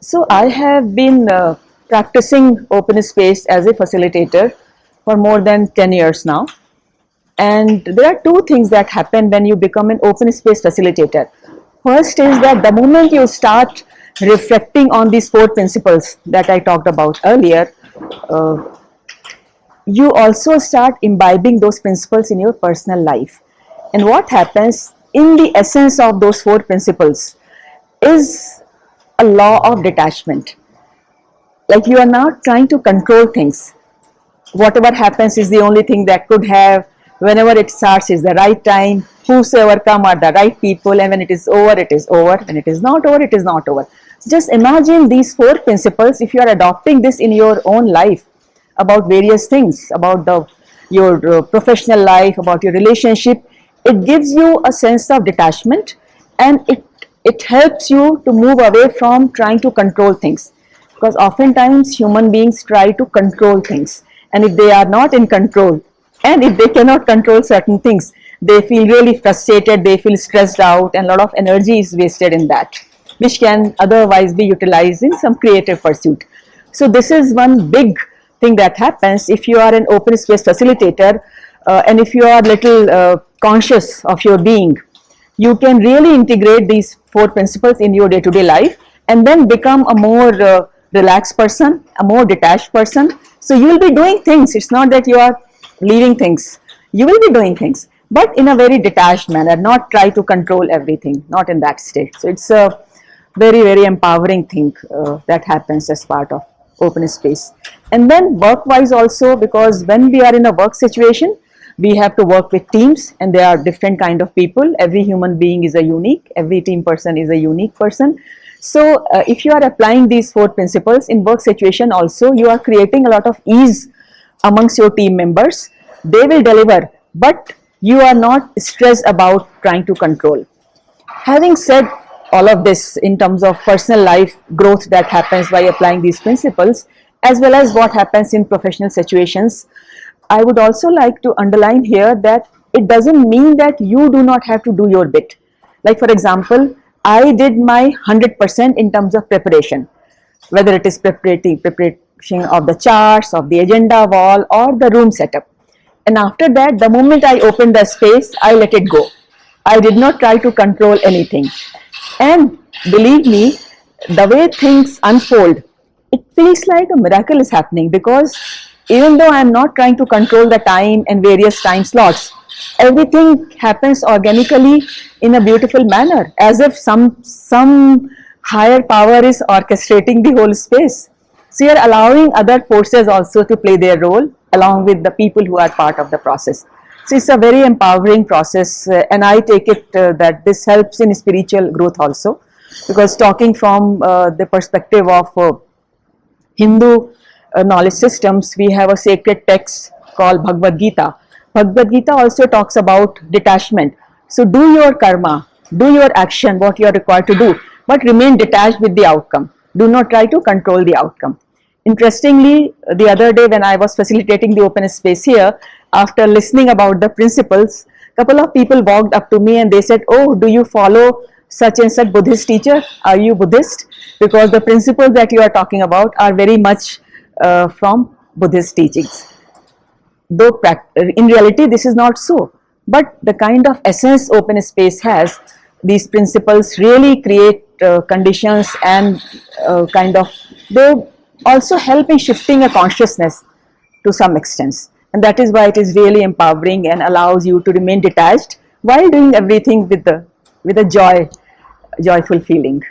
So I have been practicing OpenSpace as a facilitator for more than 10 years now. And there are two things that happen when you become an OpenSpace facilitator. First is that the moment you start reflecting on these four principles that I talked about earlier, you also start imbibing those principles in your personal life. And what happens in the essence of those four principles is a law of detachment. Like you are not trying to control things. Whatever happens is the only thing that could have. Whenever it starts is the right time. Whosoever come are the right people, and when it is over, it is over. When it is not over, it is not over. Just imagine these four principles. If you are adopting this in your own life about various things, about your professional life, about your relationship, it gives you a sense of detachment, and it helps you to move away from trying to control things, because oftentimes human beings try to control things, and if they are not in control and if they cannot control certain things, they feel really frustrated, they feel stressed out, and a lot of energy is wasted in that, which can otherwise be utilized in some creative pursuit. So this is one big thing that happens if you are an open space facilitator, and if you are little conscious of your being, you can really integrate these four principles in your day-to-day life and then become a more relaxed person, a more detached person. So you will be doing things. It's not that you are leaving things. You will be doing things, but in a very detached manner, not try to control everything, not in that state. So it's a very, very empowering thing that happens as part of open space. And then work-wise also, because when we are in a work situation, we have to work with teams, and there are different kind of people. Every human being is a unique, every team person is a unique person. So if you are applying these four principles in work situation also, you are creating a lot of ease amongst your team members. They will deliver, but you are not stressed about trying to control. Having said all of this in terms of personal life growth that happens by applying these principles, as well as what happens in professional situations, I would also like to underline here that it doesn't mean that you do not have to do your bit. Like for example, I did my 100% in terms of preparation, whether it is preparation of the charts, of the agenda wall, or the room setup. And after that, the moment I opened the space, I let it go. I did not try to control anything. And believe me, the way things unfold, it feels like a miracle is happening, because even though I am not trying to control the time and various time slots, everything happens organically in a beautiful manner, as if some higher power is orchestrating the whole space. So you are allowing other forces also to play their role along with the people who are part of the process. So it's a very empowering process, and I take it that this helps in spiritual growth also, because talking from the perspective of Hindu knowledge systems, we have a sacred text called Bhagavad Gita. Bhagavad Gita also talks about detachment. So do your karma, do your action, what you are required to do, but remain detached with the outcome. Do not try to control the outcome. Interestingly, the other day when I was facilitating the open space here, after listening about the principles, a couple of people walked up to me and they said, "Oh, do you follow such and such Buddhist teacher? Are you Buddhist? Because the principles that you are talking about are very much from Buddhist teachings." Though in reality this is not so, but the kind of essence open space has, these principles really create conditions and they also help in shifting a consciousness to some extent, and that is why it is really empowering and allows you to remain detached while doing everything with a joyful feeling.